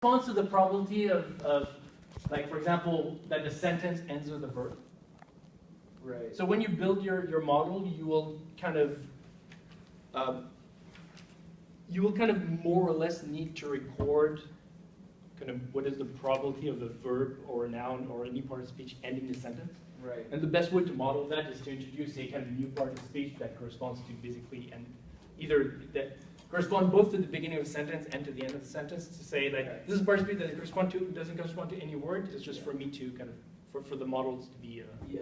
corresponds to the probability of, like, for example, that the sentence ends with a verb. Right. So when you build your model, you will kind of more or less need to record kind of what is the probability of a verb or a noun or any part of speech ending the sentence. Right. And the best way to model that is to introduce a kind of new part of speech that corresponds to basically, and either that correspond both to the beginning of a sentence and to the end of the sentence, to say like, Okay. this is part of speech that doesn't correspond to any word. It's just for me to kind of, for the models to be. Yeah.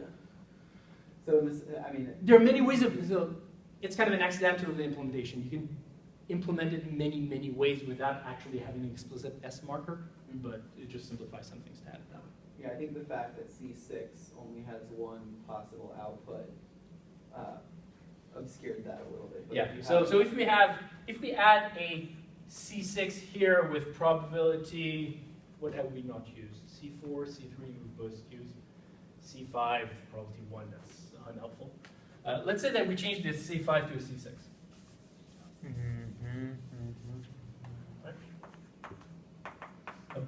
So this, I mean, There are many ways of, so it's kind of an accidental implementation. You can implement it in many, many ways without actually having an explicit S marker, but it just simplifies some things to add it that way. yeah, I think the fact that C6 only has one possible output obscured that a little bit. But Yeah. if you So have- if we add a C6 here with probability, what have we not used? C4, C3 we both used. C5 with probability 1, that's unhelpful. Let's say that we change this C5 to a C6. Right?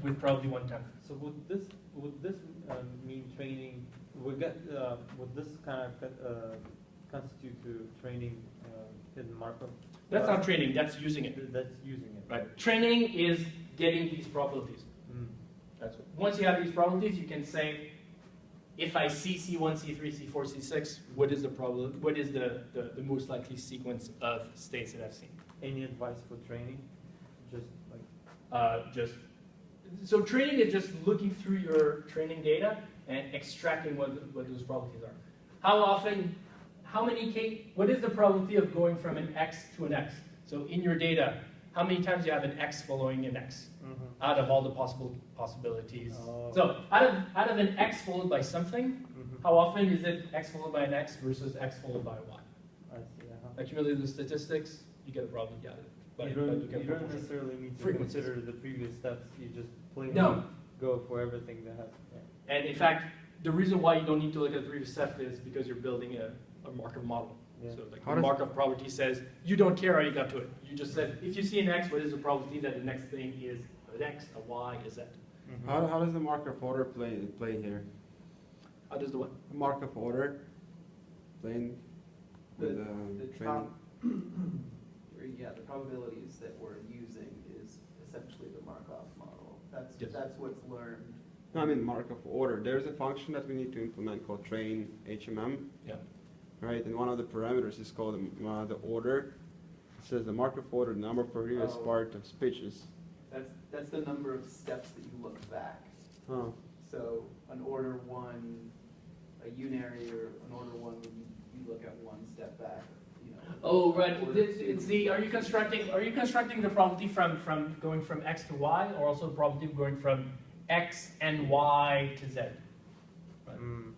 With probability 1/10. So would this mean training? Would this kind of constitute to training hidden Markov? That's not training, that's using it. That's using it. Right. Training is getting these probabilities. Mm. That's what. Once you have these probabilities, you can say, if I see C1, C3, C4, C6, what is the probability? What is the most likely sequence of states that I've seen? Any advice for training? Just like So training is just looking through your training data and extracting what those probabilities are. How often? What is the probability of going from an X to an X? So in your data, how many times you have an X following an X out of all the possibilities? Oh. So out of an X followed by something, how often is it X followed by an X versus X followed by Y? I see. Accumulated the statistics, you get a probability out of it. But You don't necessarily need to frequencies. consider the previous steps. You just plain No. go for everything that has. Yeah. And in fact, the reason why you don't need to look at the previous step is because you're building a Markov model. Yeah. So like the Markov probability says, you don't care how you got to it. You just said, if you see an X, what is the probability that the next thing is an X, a Y, a Z? Mm-hmm. How does the Markov order play here? How does the what? The Markov order playing with the training. yeah, the probabilities that we're using is essentially the Markov model. Yes. That's what's learned. No, I mean Markov order. There's a function that we need to implement called train HMM. Yeah. Right, and one of the parameters is called the order. It says the Markov order, the number of previous Oh. part of speeches. That's the number of steps that you look back. Oh. So an order one, a unary or an order one, when you look at one step back. You know, Oh, right. order It's two. the, are you constructing the probability from going from X to Y, or also the probability of going from X and Y to Z? Right. Mm.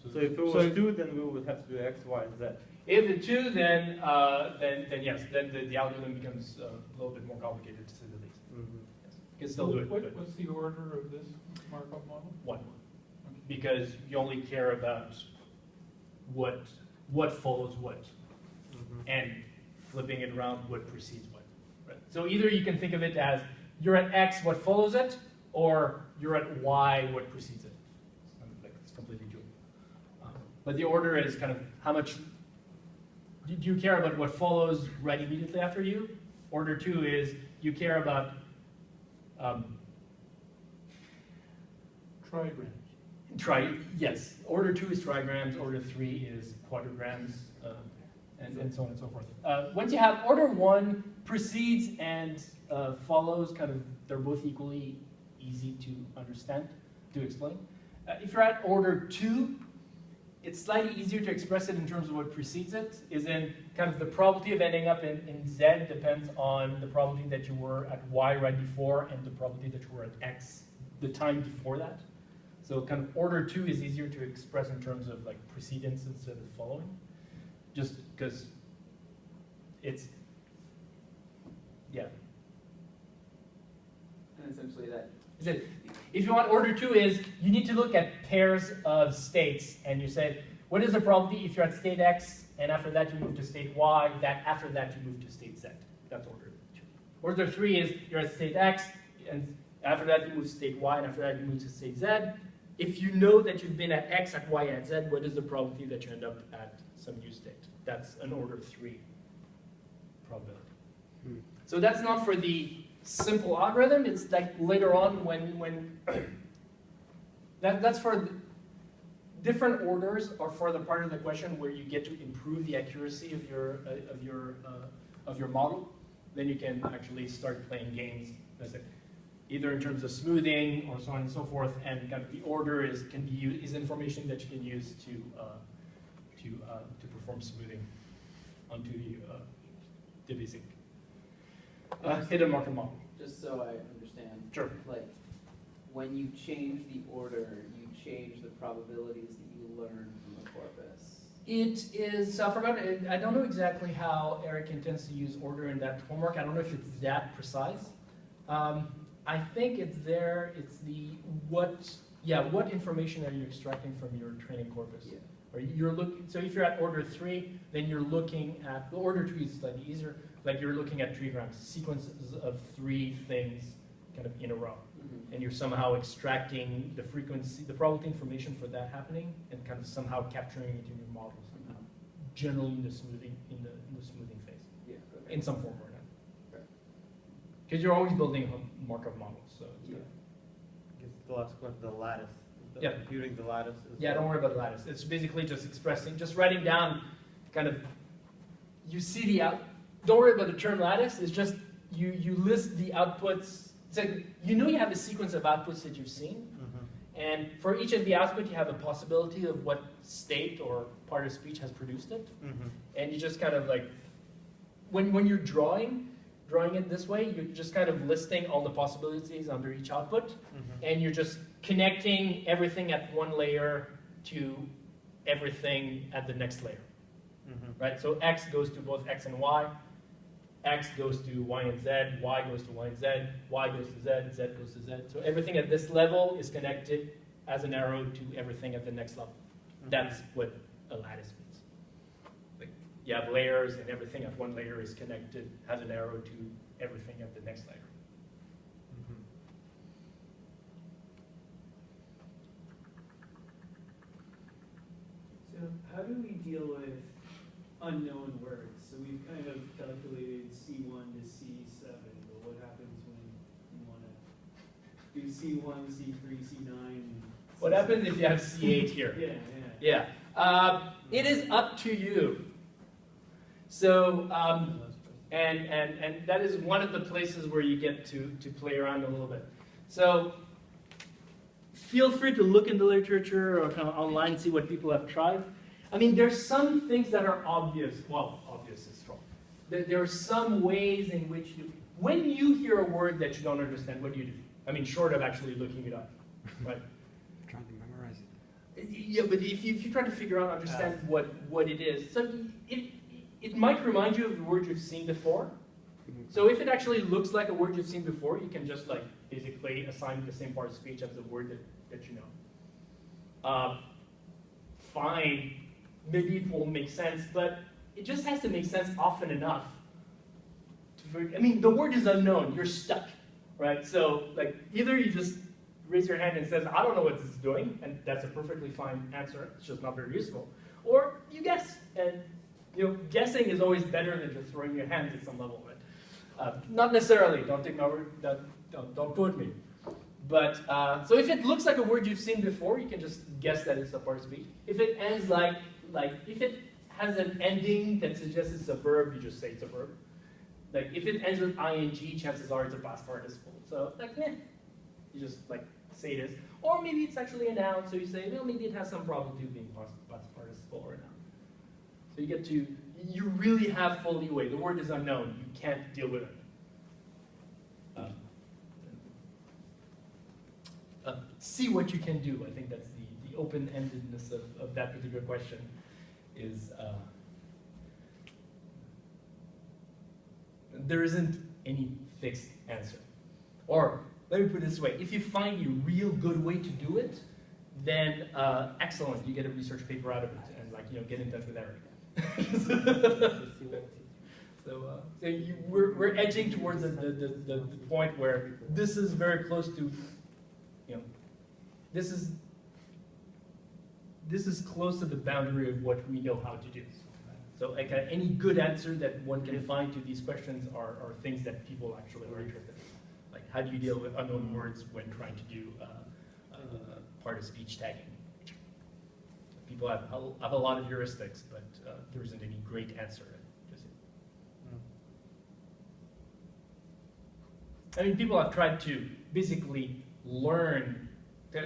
So So if it was 2, then we would have to do X, Y, and Z. if it's 2, then yes, then the algorithm becomes a little bit more complicated to say the least. Mm-hmm. Yes. You can still do it, but What's the order of this Markov model? 1. Because you only care about what follows what, and flipping it around, what precedes what. Right? So either you can think of it as you're at X, what follows it, or you're at Y, what precedes it. It's completely dual. But the order is kind of how much, do you care about what follows right immediately after you? Order 2 is you care about Trigrams. Yes. Order 2 is trigrams, order 3 is quadrigrams, and so on and so forth. Once you have order 1 precedes and follows, kind of, they're both equally easy to understand, to explain. If you're at order 2, it's slightly easier to express it in terms of what precedes it, is in kind of the probability of ending up in Z depends on the probability that you were at Y right before and the probability that you were at X the time before that. So kind of order 2 is easier to express in terms of like precedence instead of following, just because it's, yeah. And essentially that. Is it, if you want order 2 is, you need to look at pairs of states, and you say, what is the probability if you're at state X, and after that you move to state Y, that after that you move to state Z. That's order 2. Order 3 is, you're at state X, and After that, you move to state Y, and after that, you move to state Z. If you know that you've been at X, at Y, at Z, what is the probability that you end up at some new state? That's an order 3 probability. So that's not for the simple algorithm. It's like later on when that's for different orders, or for the part of the question where you get to improve the accuracy of your model. Then you can actually start playing games, either in terms of smoothing or so on and so forth. And kind of the order is information that you can use to perform smoothing onto the basic hidden Markov model. Just so I understand. Sure. Like, when you change the order, you change the probabilities that you learn from the corpus. It is, I forgot, I don't know exactly how Eric intends to use order in that homework. I don't know if it's that precise. I think it's there, it's the, what information are you extracting from your training corpus? Yeah. Or you're looking, so if you're at order 3, then you're looking at, the order 2 is slightly easier, like you're looking at trigrams, sequences of 3 things kind of in a row. And you're somehow extracting the frequency, the probability information for that happening, and kind of somehow capturing it in your models. Generally in the smoothing, phase, Yeah. Okay. in some form or another. Right. Because you're always building a Markov model, so. Yeah. It's the last question, the lattice. Yeah. Computing the lattice. Yeah, don't worry about the lattice. It's basically just writing down, kind of, you see the out. Don't worry about the term lattice. It's just you list the outputs. It's like, you know, you have a sequence of outputs that you've seen, and for each of the outputs, you have a possibility of what state or part of speech has produced it, and you just kind of like, when you're drawing it this way, you're just kind of listing all the possibilities under each output, and you're just connecting everything at one layer to everything at the next layer, right? So X goes to both X and Y. X goes to Y and Z, Y goes to Y and Z, Y goes to Z, Z goes to Z. So everything at this level is connected as an arrow to everything at the next level. That's what a lattice means. Like, you have layers, and everything at one layer is connected, has an arrow to everything at the next layer. So how do we deal with unknown words? So we've kind of calculated C1 to C7, but what happens when you want to do C1, C3, C9? What happens if you have C8 here? Yeah. It is up to you. So, and that is one of the places where you get to play around a little bit. So, feel free to look in the literature or kind of online, see what people have tried. I mean, there's some things that are obvious. Well, obvious is strong. There are some ways in which when you hear a word that you don't understand, what do you do? I mean, short of actually looking it up, right? Trying to memorize it. Yeah, but if you try to figure out, understand what it is, so it might remind you of a word you've seen before. So if it actually looks like a word you've seen before, you can just like basically assign the same part of speech as the word that you know. Fine, maybe it won't make sense, but it just has to make sense often enough. I mean, the word is unknown, you're stuck, right? So like either you just raise your hand and says, I don't know what this is doing, and that's a perfectly fine answer, it's just not very useful. Or you guess, and guessing is always better than just throwing your hands at some level, right? Not necessarily, don't take my word, don't quote me. But, so if it looks like a word you've seen before, you can just guess that it's a part of speech. If it ends like if it has an ending that suggests it's a verb, you just say it's a verb. Like, if it ends with ing, chances are it's a past participle. So, like, you just, like, say it is. Or maybe it's actually a noun, so you say, well, maybe it has some probability of being past participle or a noun. So you really have full leeway. The word is unknown. You can't deal with it. See what you can do. I think that's the open-endedness of that particular question is there isn't any fixed answer. Or let me put it this way, if you find a real good way to do it, then excellent, you get a research paper out of it and get in touch with Eric. We're edging towards the point where this is very close to, you know, this is close to the boundary of what we know how to do. So like any good answer that one can find to these questions are things that people actually are interested in. Like how do you deal with unknown words when trying to do part of speech tagging? People have a lot of heuristics, but there isn't any great answer. I mean, people have tried to basically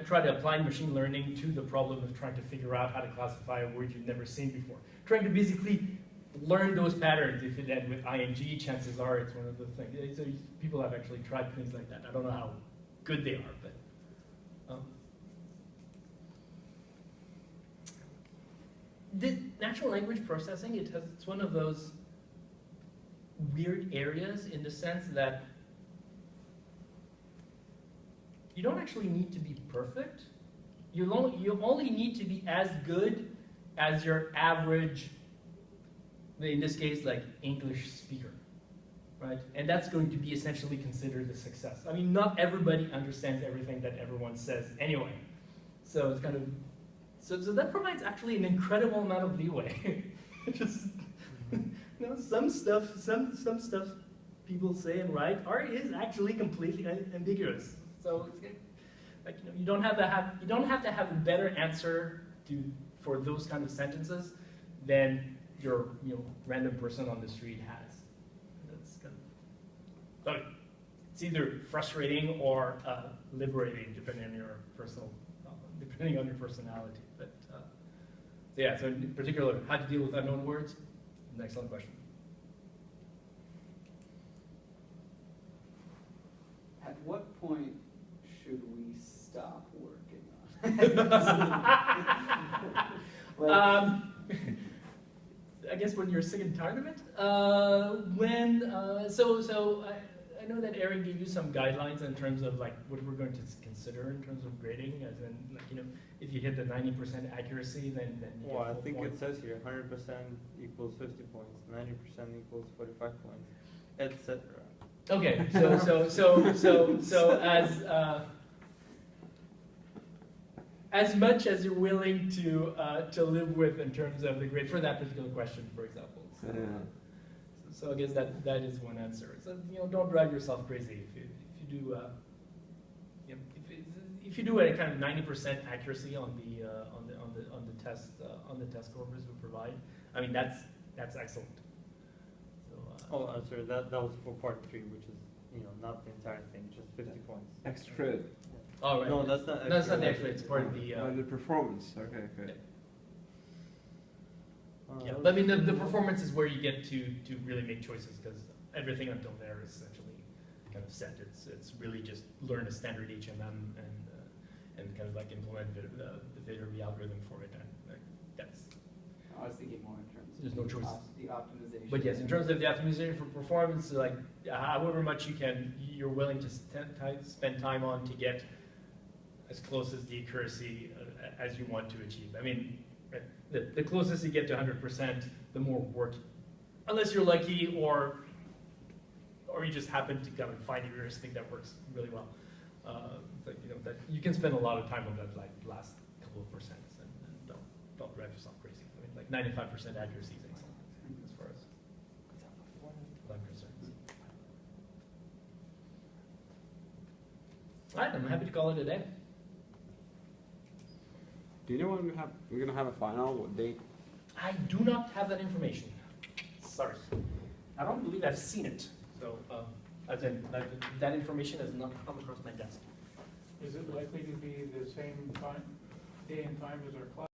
try to apply machine learning to the problem of trying to figure out how to classify a word you've never seen before. Trying to basically learn those patterns. If it ends with ing, chances are it's one of the things. So people have actually tried things like that. I don't know how good they are, but. The natural language processing, it's one of those weird areas in the sense that you don't actually need to be perfect. You only need to be as good as your average, in this case, like English speaker, right? And that's going to be essentially considered a success. I mean, not everybody understands everything that everyone says anyway. So it's kind of, so that provides actually an incredible amount of leeway. Just, you know, some stuff people say and write is actually completely ambiguous. So it's like, you know, you don't have to have a better answer for those kind of sentences than your random person on the street has. That's kind of, so it's either frustrating or liberating depending on your personality. But so yeah, so in particular, how to deal with unknown words, an excellent question. At what point should we stop working on it? I guess when you're sick and tired of it. I know that Aaron gave you some guidelines in terms of like what we're going to consider in terms of grading, as in like, you know, if you hit the 90% accuracy, then you Well, get I full think point. it says here 100% equals 50 points, 90% equals 45 points, etc. Okay, so as much as you're willing to live with in terms of the grade for that particular question, for example. So I guess that is one answer. So you know, don't drive yourself crazy if you do. You know, if you do a kind of 90% accuracy on the test scores we provide, I mean that's excellent. So, Sorry, that was for part 3, which is, you know, not the entire thing, just 50 points. Extra credit. all right. No, that's not. No, it's not the extra. It's part of the. The performance. Okay. Yeah, but I mean the performance is where you get to really make choices, because everything until there is essentially kind of set. It's really just learn a standard HMM and kind of like implement the Viterbi algorithm for it, and that's. I was thinking more in terms of There's no choices. the optimization. But yes, in terms of the optimization for performance, like however much you're willing to spend time on to get as close as the accuracy as you want to achieve. I mean, the closest you get to 100%, the more work, unless you're lucky or you just happen to kind of find a heuristic that works really well. Like, you know, that you can spend a lot of time on that like last couple of percents, and don't drive yourself crazy. I mean, like 95% accuracy is excellent as far as I'm concerned. All right, I'm happy to call it a day. Do you know when we're gonna have a final? What date? I do not have that information. Sorry. I don't believe I've seen it. So, as in, that information has not come across my desk. Is it likely to be the same time, day and time as our class?